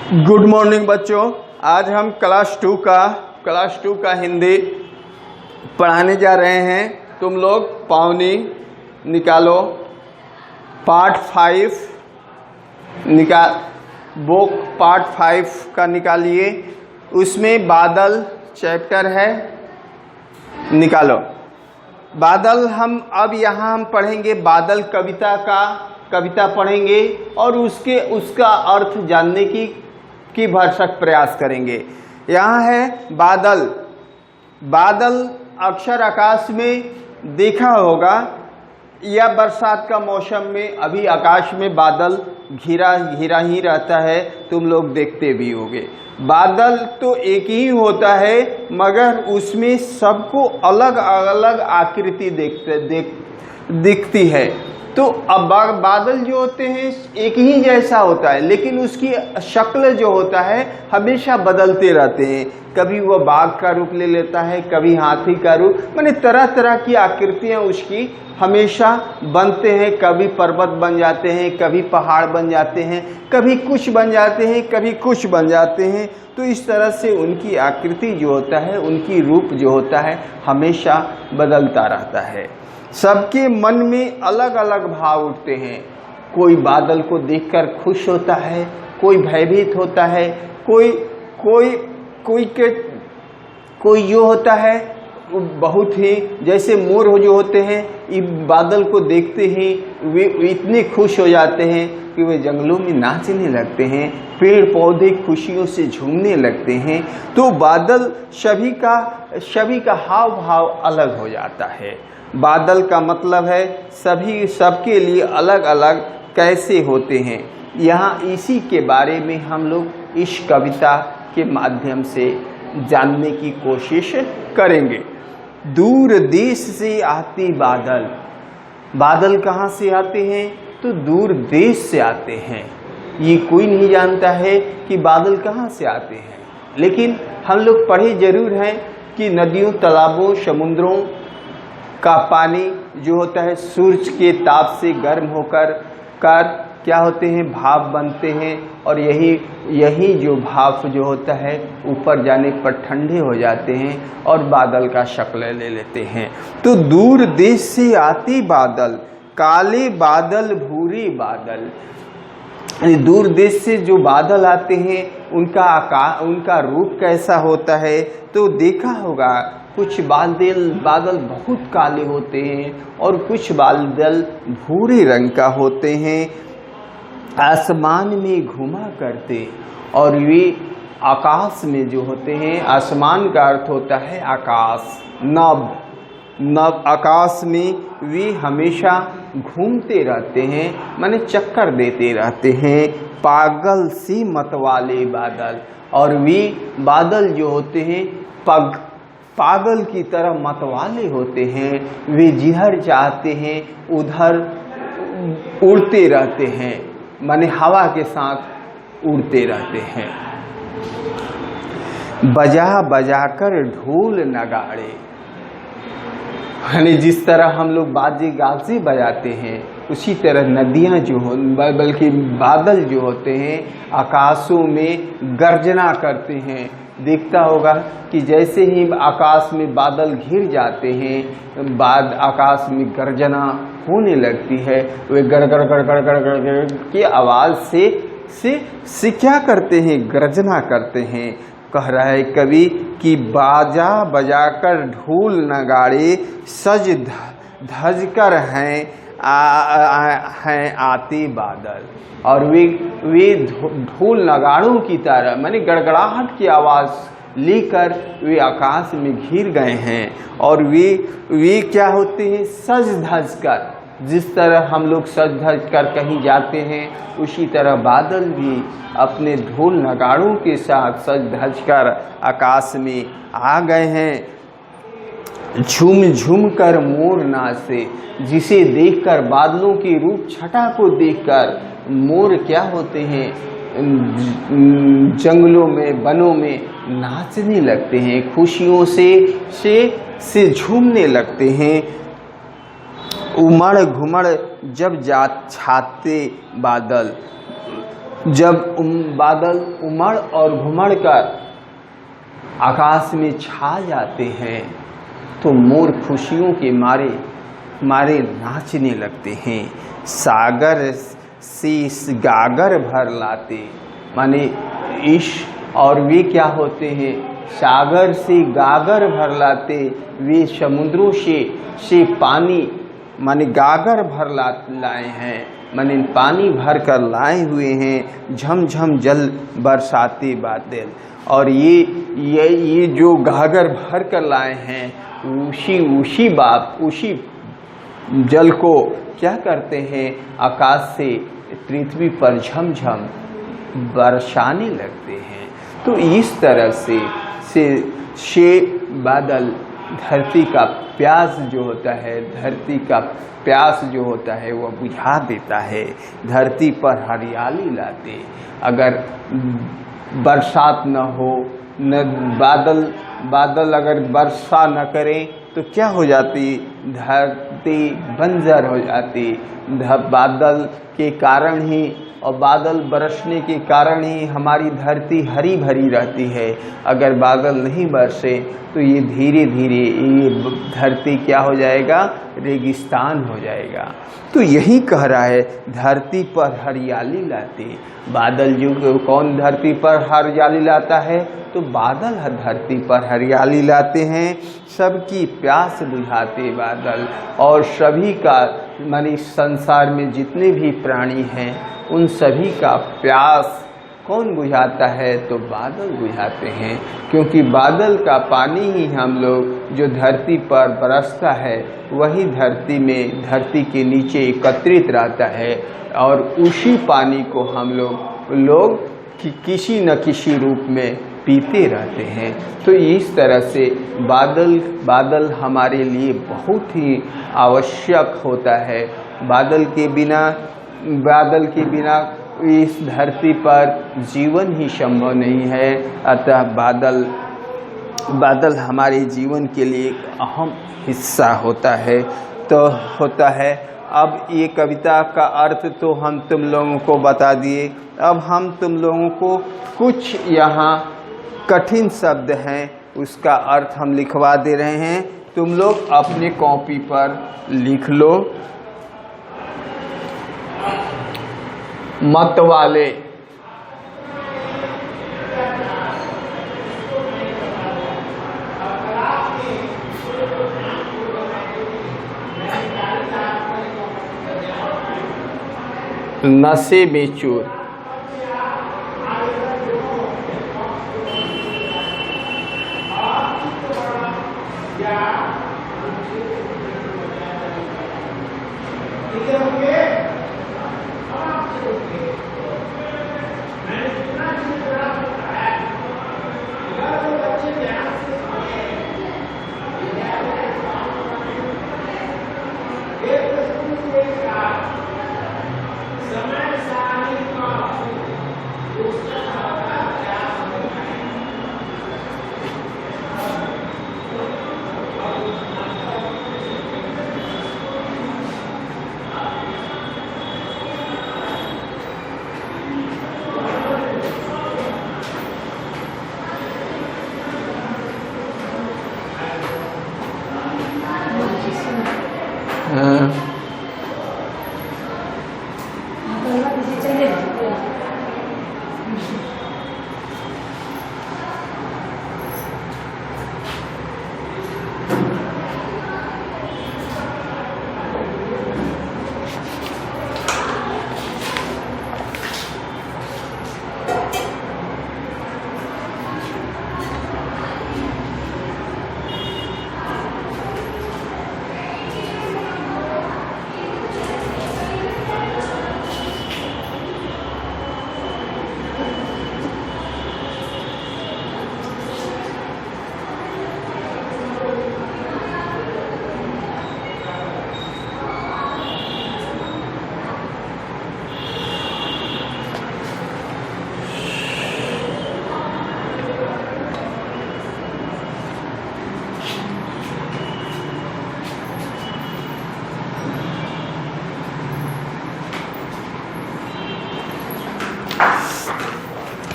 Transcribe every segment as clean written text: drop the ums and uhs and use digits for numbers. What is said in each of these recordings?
Good morning बच्चों। आज हम क्लास टू का हिंदी पढ़ाने जा रहे हैं। तुम लोग पावनी निकालो, पार्ट 5 बुक पार्ट 5 का निकालिए। उसमें बादल चैप्टर है, निकालो। बादल हम अब यहाँ हम पढ़ेंगे बादल कविता पढ़ेंगे और उसका अर्थ जानने की भरसक प्रयास करेंगे। यहाँ है बादल अक्सर आकाश में देखा होगा या बरसात का मौसम में अभी आकाश में बादल घिरा ही रहता है, तुम लोग देखते भी होंगे। बादल तो एक ही होता है मगर उसमें सबको अलग अलग आकृति दिखती है। तो अब बादल जो होते हैं एक ही जैसा होता है लेकिन उसकी शक्ल जो होता है हमेशा बदलते रहते हैं। कभी वह बाघ का रूप ले लेता है, कभी हाथी का रूप, माने तरह तरह की आकृतियां उसकी हमेशा बनते हैं। कभी पर्वत बन जाते हैं, कभी पहाड़ बन जाते हैं, कभी कुछ बन जाते हैं, कभी कुछ बन जाते हैं। तो इस तरह से उनकी आकृति जो होता है, उनकी रूप जो होता है हमेशा बदलता रहता है। सबके मन में अलग अलग भाव उठते हैं। कोई बादल को देखकर खुश होता है, कोई भयभीत होता है, कोई जो होता है बहुत ही, जैसे मोर जो होते हैं इस बादल को देखते ही वे इतने खुश हो जाते हैं कि वे जंगलों में नाचने लगते हैं, पेड़ पौधे खुशियों से झूमने लगते हैं। तो बादल सभी का हाव भाव अलग हो जाता है। बादल का मतलब है सबके लिए अलग अलग कैसे होते हैं। यहाँ इसी के बारे में हम लोग इस कविता के माध्यम से जानने की कोशिश करेंगे। दूर देश से आते बादल कहाँ से आते हैं? तो दूर देश से आते हैं। ये कोई नहीं जानता है कि बादल कहाँ से आते हैं, लेकिन हम लोग पढ़े जरूर हैं कि नदियों, तालाबों, समुद्रों का पानी जो होता है सूरज के ताप से गर्म होकर क्या होते हैं, भाप बनते हैं और यही जो भाप जो होता है ऊपर जाने पर ठंडे हो जाते हैं और बादल का शक्ल ले लेते हैं। तो दूर देश से आते बादल, काले बादल भूरे बादल, दूर देश से जो बादल आते हैं उनका रूप कैसा होता है? तो देखा होगा कुछ बादल बहुत काले होते हैं और कुछ बादल भूरे रंग का होते हैं, आसमान में घुमा करते। और वे आकाश में जो होते हैं, आसमान का अर्थ होता है आकाश, नभ आकाश में वे हमेशा घूमते रहते हैं, माने चक्कर देते रहते हैं। पागल सी मतवाले बादल, और वे बादल जो होते हैं पागल की तरह मतवाले होते हैं। वे जिधर चाहते हैं उधर उड़ते रहते हैं, माने हवा के साथ उड़ते रहते हैं। बजा कर ढोल नगाड़े, यानी जिस तरह हम लोग बाजे गाजे बजाते हैं उसी तरह नदियां जो हो बल्कि बादल जो होते हैं आकाशों में गर्जना करते हैं। देखता होगा कि जैसे ही आकाश में बादल घिर जाते हैं, बाद आकाश में गर्जना होने लगती है। वे गड़गड़ गड़गड़ गड़गड़ की आवाज़ से क्या करते हैं? गर्जना करते हैं। कह रहा है कवि कि बाजा बजाकर ढोल नगाड़े सज धज कर हैं आते बादल। और वे ढोल नगाड़ों की तरह, माने गड़गड़ाहट की आवाज़ लेकर वे आकाश में घिर गए हैं। और वे क्या होते हैं? सज धज कर, जिस तरह हम लोग सज धज कर कहीं जाते हैं उसी तरह बादल भी अपने ढोल नगाड़ों के साथ सज धज कर आकाश में आ गए हैं। झूम झूम कर मोर नाचे, जिसे देखकर बादलों की रूप छटा को देखकर मोर क्या होते हैं? जंगलों में, वनों में नाचने लगते हैं, खुशियों से झूमने लगते हैं। उमड़ घुमड़ जब छाते बादल, जब बादल उमड़ और घुमड़ कर आकाश में छा जाते हैं तो मोर खुशियों के मारे मारे नाचने लगते हैं। सागर से गागर भर लाते, माने ईश, और वे क्या होते हैं, सागर से गागर भर लाते, वे समुद्रों से पानी माने गागर भर लाए हैं, माने पानी भर कर लाए हुए हैं। झमझम जल बरसाते बादल, और ये जो गागर भर कर लाए हैं उसी जल को क्या करते हैं, आकाश से पृथ्वी पर झमझम बरसाने लगते हैं। तो इस तरह से बादल धरती का प्यास जो होता है, धरती का प्यास जो होता है वह बुझा देता है, धरती पर हरियाली लाते। अगर बरसात न हो, न बादल अगर वर्षा न करें तो क्या हो जाती, धरती बंजर हो जाती। बादल के कारण ही और बादल बरसने के कारण ही हमारी धरती हरी भरी रहती है। अगर बादल नहीं बरसे तो ये धीरे धीरे ये धरती क्या हो जाएगा, रेगिस्तान हो जाएगा। तो यही कह रहा है, धरती पर हरियाली लाते बादल। जो कौन धरती पर हरियाली लाता है, तो बादल धरती पर हरियाली लाते हैं। सबकी प्यास बुझाते बादल, और सभी का माने संसार में जितने भी प्राणी हैं उन सभी का प्यास कौन बुझाता है, तो बादल बुझाते हैं। क्योंकि बादल का पानी ही हम लोग जो धरती पर बरसता है वही धरती में, धरती के नीचे एकत्रित रहता है, और उसी पानी को हम लोग किसी न किसी रूप में पीते रहते हैं। तो इस तरह से बादल हमारे लिए बहुत ही आवश्यक होता है। बादल के बिना इस धरती पर जीवन ही संभव नहीं है। अतः बादल हमारे जीवन के लिए एक अहम हिस्सा होता है। अब ये कविता का अर्थ तो हम तुम लोगों को बता दिए। अब हम तुम लोगों को कुछ यहाँ कठिन शब्द हैं उसका अर्थ हम लिखवा दे रहे हैं, तुम लोग अपने कॉपी पर लिख लो। मत वाले, नशे में चूर,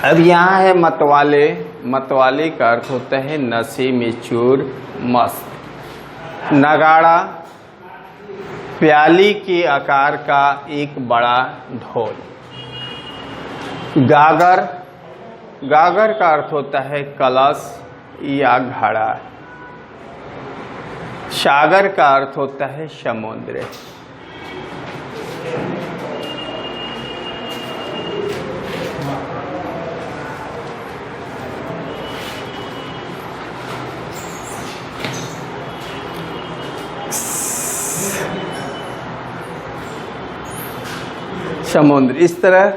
अब यहाँ है मतवाले। मतवाले का अर्थ होता है नशे में चूर, मस्त। नगाड़ा, प्याली के आकार का एक बड़ा ढोल। गागर, गागर का अर्थ होता है कलश या घड़ा। सागर का अर्थ होता है समुद्र। समुद्र, इस तरह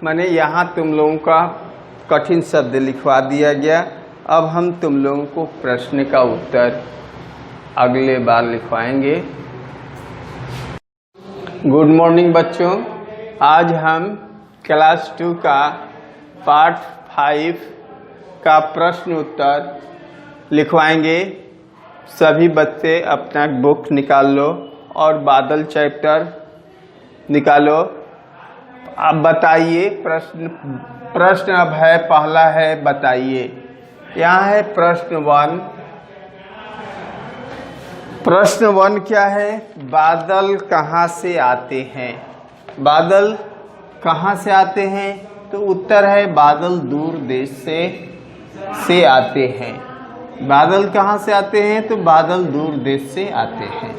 माने यहाँ तुम लोगों का कठिन शब्द लिखवा दिया गया। अब हम तुम लोगों को प्रश्न का उत्तर अगले बार लिखवाएंगे। गुड मॉर्निंग बच्चों, आज हम क्लास 2 का पार्ट 5 का प्रश्न उत्तर लिखवाएंगे। सभी बच्चे अपना बुक निकाल लो और बादल चैप्टर निकालो। अब बताइए प्रश्न अब है, पहला है बताइए। यहाँ है प्रश्न 1। प्रश्न 1 क्या है? बादल कहाँ से आते हैं? बादल कहाँ से आते हैं? तो उत्तर है बादल दूर देश से आते हैं। बादल कहाँ से आते हैं? तो बादल दूर देश से आते हैं।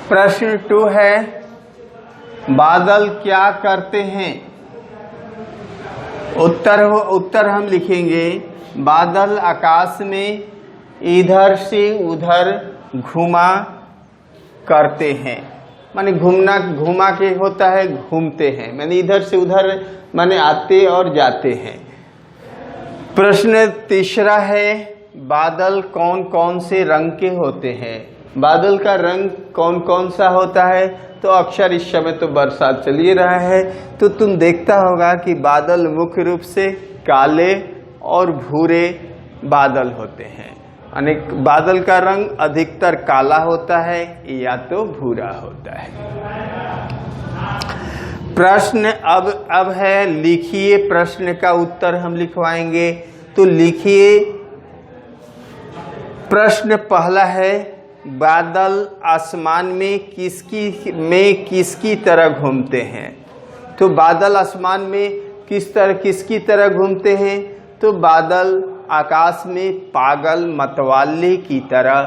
प्रश्न 2 है बादल क्या करते हैं? उत्तर हम लिखेंगे बादल आकाश में इधर से उधर घुमा करते हैं। माने घुमा के होता है घूमते हैं, माने इधर से उधर माने आते और जाते हैं। प्रश्न 3 है बादल कौन कौन से रंग के होते हैं? बादल का रंग कौन कौन सा होता है? तो अक्सर इस समय तो बरसात चल ही रहा है, तो तुम देखता होगा कि बादल मुख्य रूप से काले और भूरे बादल होते हैं। अनेक बादल का रंग अधिकतर काला होता है या तो भूरा होता है। प्रश्न अब है लिखिए। प्रश्न का उत्तर हम लिखवाएंगे, तो लिखिए। प्रश्न पहला है बादल आसमान में किसकी तरह घूमते हैं? तो बादल आसमान में किसकी तरह घूमते हैं? तो बादल आकाश में पागल मतवाले की तरह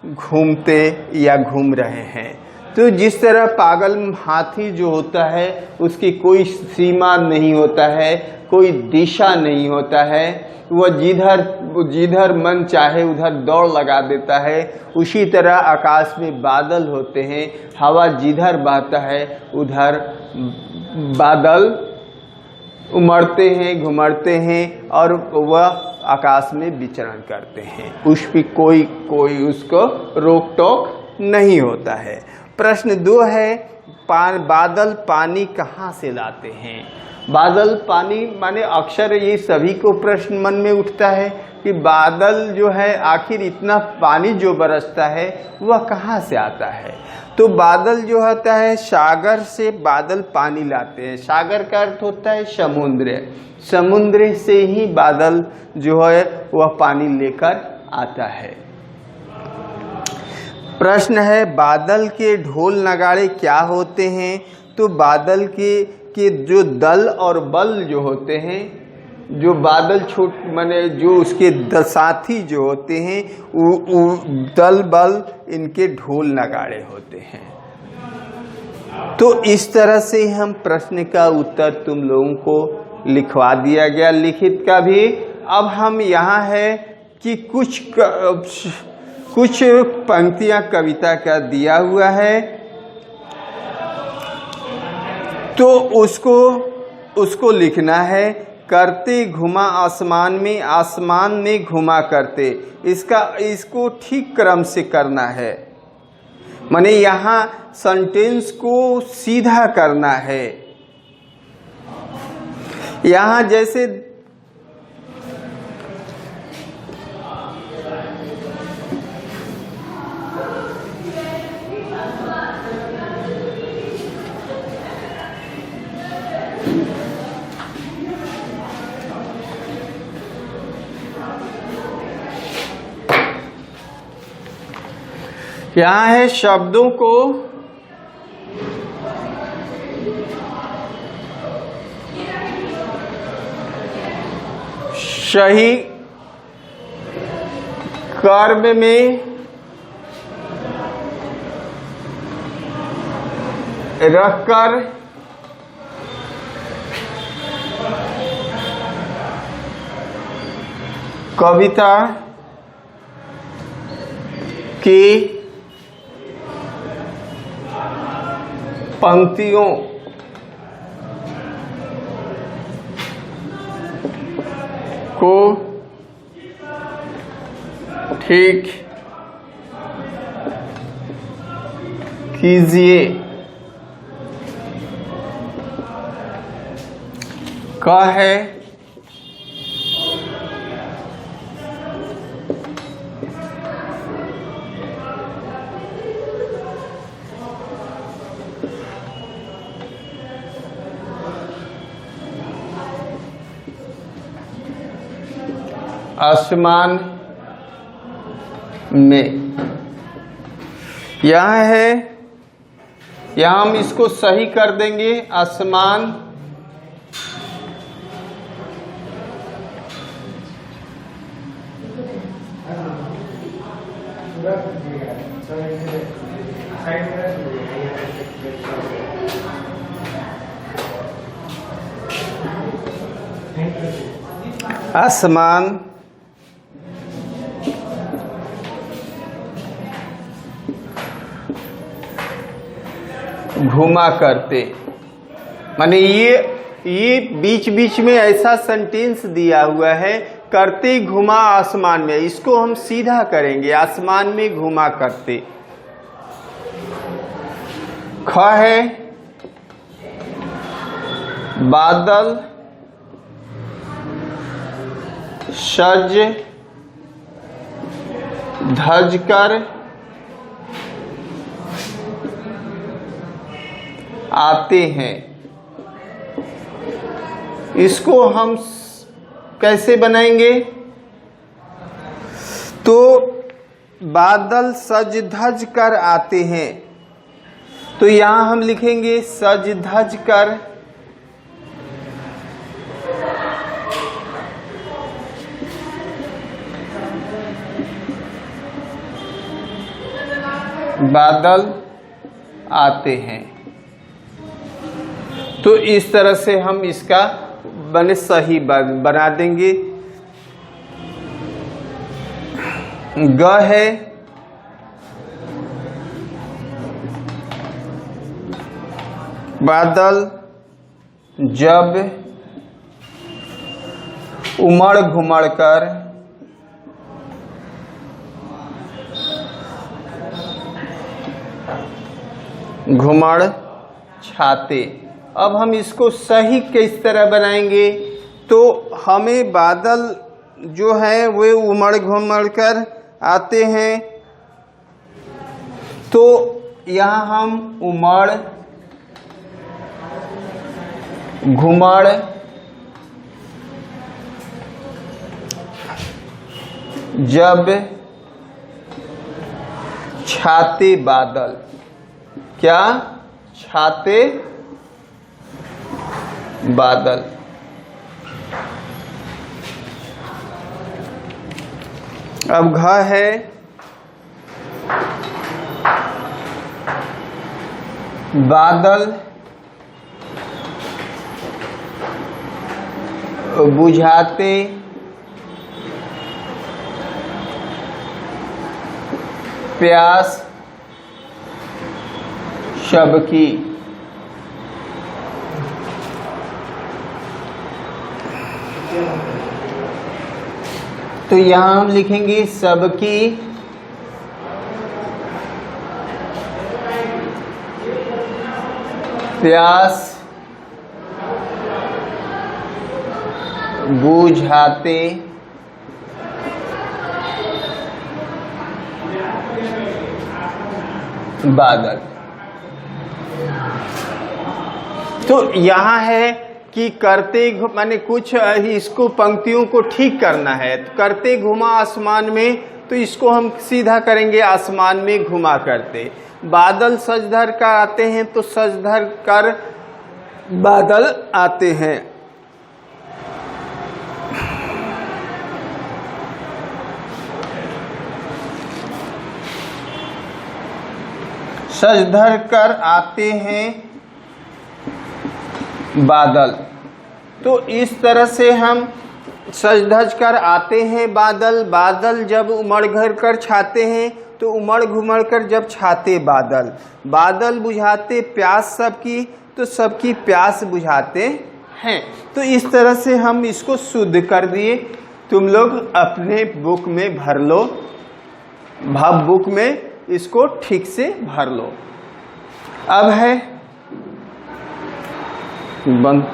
घूमते या घूम रहे हैं। तो जिस तरह पागल हाथी जो होता है उसकी कोई सीमा नहीं होता है, कोई दिशा नहीं होता है, वह जिधर मन चाहे उधर दौड़ लगा देता है। उसी तरह आकाश में बादल होते हैं, हवा जिधर बहता है उधर बादल उमड़ते हैं, घुमड़ते हैं और वह आकाश में विचरण करते हैं। उस पर कोई उसको रोक टोक नहीं होता है। प्रश्न 2 है बादल पानी कहाँ से लाते हैं? बादल पानी माने अक्सर ये सभी को प्रश्न मन में उठता है कि बादल जो है आखिर इतना पानी जो बरसता है वह कहाँ से आता है? तो बादल जो होता है सागर से बादल पानी लाते हैं। सागर का अर्थ होता है समुद्र। समुद्र से ही बादल जो है वह पानी लेकर आता है। प्रश्न है बादल के ढोल नगाड़े क्या होते हैं? तो बादल के जो दल और बल जो होते हैं, जो बादल माने जो उसके साथी जो होते हैं दल बल इनके ढोल नगाड़े होते हैं। तो इस तरह से हम प्रश्न का उत्तर तुम लोगों को लिखवा दिया गया, लिखित का भी। अब हम यहाँ है कि कुछ पंक्तियां कविता का दिया हुआ है, तो उसको लिखना है। करते घुमा आसमान में घुमा करते, इसको ठीक क्रम से करना है। माने यहाँ सेंटेंस को सीधा करना है। यहाँ जैसे क्या है? शब्दों को सही कर्म में रखकर कविता की पंक्तियों को ठीक कीजिए। का है आसमान में, यह है, यहां हम इसको सही कर देंगे। आसमान आसमान घुमा करते, माने ये बीच बीच में ऐसा सेंटेंस दिया हुआ है, करते घुमा आसमान में, इसको हम सीधा करेंगे, आसमान में घुमा करते। ख है बादल सज धज कर आते हैं। इसको हम कैसे बनाएंगे? तो बादल सज धज कर आते हैं, तो यहां हम लिखेंगे सज धज कर बादल आते हैं। तो इस तरह से हम इसका बने सही बना देंगे। ग है बादल जब उमड़ घुमड़ कर घुमड़ छाते। अब हम इसको सही किस तरह बनाएंगे? तो हमें बादल जो है वे उमड़ घुमड़ कर आते हैं, तो यहाँ हम उमड़ घुमड़ जब छाते बादल, क्या छाते बादल। अब घ है बादल बुझाते प्यास सबकी। तो यहां हम लिखेंगे सबकी प्यास बुझाते बादल। तो यहां है कि करते माने कुछ इसको पंक्तियों को ठीक करना है, तो करते घुमा आसमान में, तो इसको हम सीधा करेंगे आसमान में घुमा करते। बादल सजधर कर आते हैं तो सजधर कर बादल आते हैं। सजधर कर आते हैं बादल। तो इस तरह से हम सज-धज कर आते हैं बादल, बादल जब उमड़ घर कर छाते हैं तो उमड़ घुमड़ कर जब छाते बादल, बादल बुझाते प्यास सबकी, तो सबकी प्यास बुझाते हैं। तो इस तरह से हम इसको शुद्ध कर दिए। तुम लोग अपने बुक में भर लो, भाव बुक में इसको ठीक से भर लो। अब है बंद।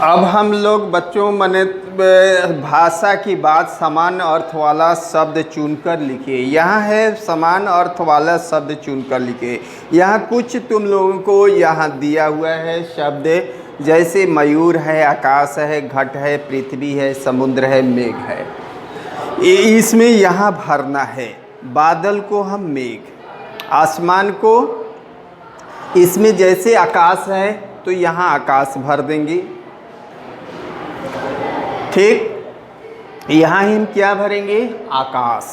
अब हम लोग बच्चों मने भाषा की बात समान अर्थ वाला शब्द चुनकर लिखिए। यहाँ है समान अर्थ वाला शब्द चुनकर लिखिए। यहाँ कुछ तुम लोगों को यहाँ दिया हुआ है शब्द, जैसे मयूर है, आकाश है, घट है, पृथ्वी है, समुद्र है, मेघ है। इसमें यहाँ भरना है। बादल को हम मेघ, आसमान को, इसमें जैसे आकाश है तो यहाँ आकाश भर देंगे, ठीक। यहाँ हम क्या भरेंगे? आकाश।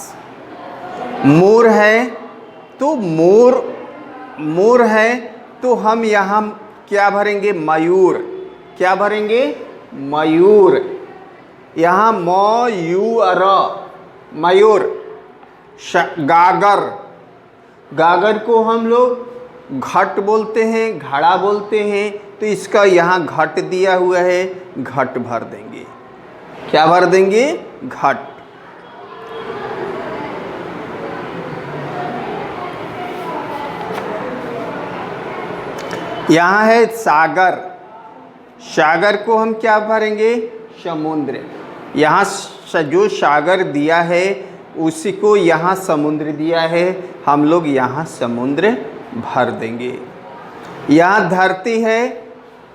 मोर है तो मोर है तो हम यहाँ क्या भरेंगे? मयूर। क्या भरेंगे? मयूर। यहाँ मयूर, मयूर। गागर, गागर को हम लोग घट बोलते हैं, घड़ा बोलते हैं, तो इसका यहाँ घट दिया हुआ है, घट भर देंगे। क्या भर देंगे? घट। यहाँ है सागर, सागर को हम क्या भरेंगे? समुद्र। यहाँ जो सागर दिया है उसी को यहाँ समुद्र दिया है, हम लोग यहाँ समुद्र भर देंगे। यहाँ धरती है,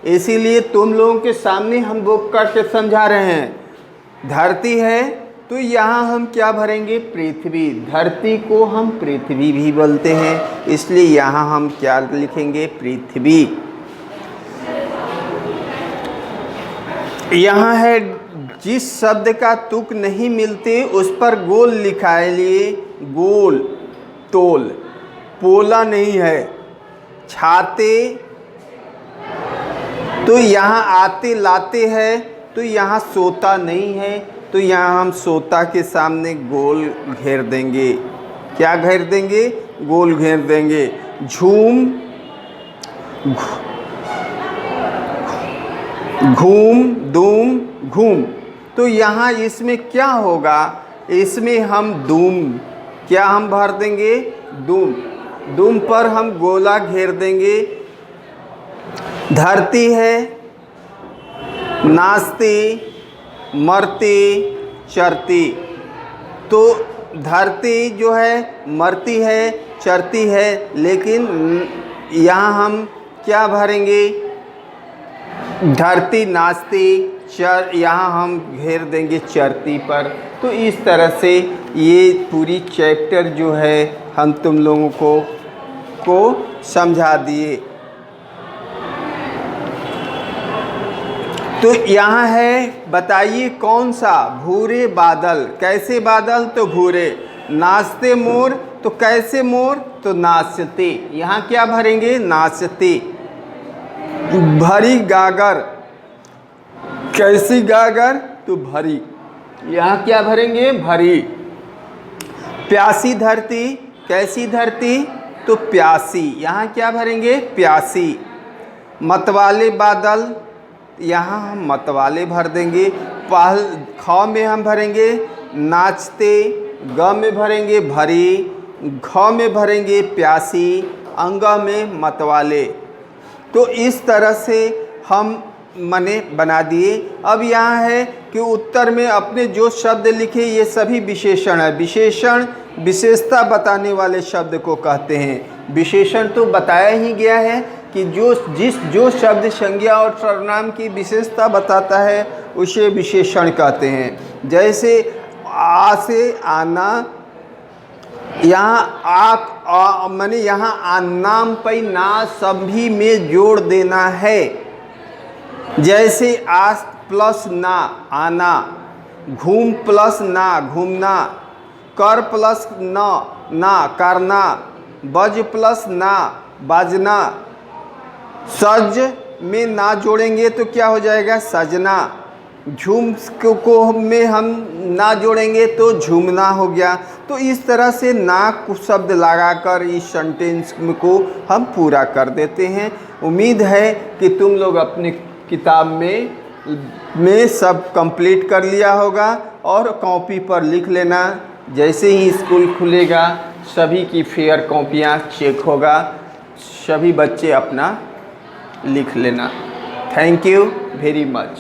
इसीलिए तुम लोगों के सामने हम बुक करके समझा रहे हैं। धरती है तो यहाँ हम क्या भरेंगे? पृथ्वी। धरती को हम पृथ्वी भी बोलते हैं, इसलिए यहाँ हम क्या लिखेंगे? पृथ्वी। यहाँ है जिस शब्द का तुक नहीं मिलते उस पर गोल लिखा है, लिए गोल, तोल। पोला नहीं है। छाते तो यहाँ आते लाते है, तो यहाँ सोता नहीं है, तो यहाँ हम सोता के सामने गोल घेर देंगे। क्या घेर देंगे? गोल घेर देंगे। झूम, घूम, दूम, घूम, तो यहाँ इसमें क्या होगा? इसमें हम दूम, क्या हम भर देंगे? दूम। दूम पर हम गोला घेर देंगे। धरती है, नाचती, मरती, चरती। तो धरती जो है मरती है, चरती है, लेकिन यहाँ हम क्या भरेंगे? धरती, नाचती, चर, यहाँ हम घेर देंगे चरती पर। तो इस तरह से ये पूरी चैप्टर जो है हम तुम लोगों को समझा दिए। तो यहाँ है, बताइए कौन सा? भूरे बादल। कैसे बादल? तो भूरे। नाचते मोर, तो कैसे मोर? तो नाचते। यहाँ क्या भरेंगे? नाचते। भरी गागर, कैसी गागर? तो भरी। यहाँ क्या भरेंगे? भरी। प्यासी धरती, कैसी धरती? तो प्यासी। यहाँ क्या भरेंगे? प्यासी। मतवाले बादल, यहाँ हम मतवाले भर देंगे। पहल ख में हम भरेंगे नाचते, ग में भरेंगे भरी, घ में भरेंगे प्यासी, अंग में मतवाले। तो इस तरह से हम मने बना दिए। अब यहाँ है कि उत्तर में अपने जो शब्द लिखे ये सभी विशेषण है। विशेषण विशेषता बताने वाले शब्द को कहते हैं। विशेषण तो बताया ही गया है कि कि जो शब्द संज्ञा और सर्वनाम की विशेषता बताता है उसे विशेषण कहते हैं। जैसे आ से आना, यहाँ माने यहाँ नाम पे ना सभी में जोड़ देना है। जैसे आ प्लस ना आना, घूम प्लस ना घूमना, कर प्लस ना करना, बज प्लस ना बाजना। सज में ना जोड़ेंगे तो क्या हो जाएगा? सजना। झूम को में हम ना जोड़ेंगे तो झूमना हो गया। तो इस तरह से ना कुछ शब्द लगाकर इस सेंटेंस को हम पूरा कर देते हैं। उम्मीद है कि तुम लोग अपने किताब में सब कंप्लीट कर लिया होगा और कॉपी पर लिख लेना। जैसे ही स्कूल खुलेगा सभी की फेयर कॉपियाँ चेक होगा, सभी बच्चे अपना लिख लेना। Thank you very much.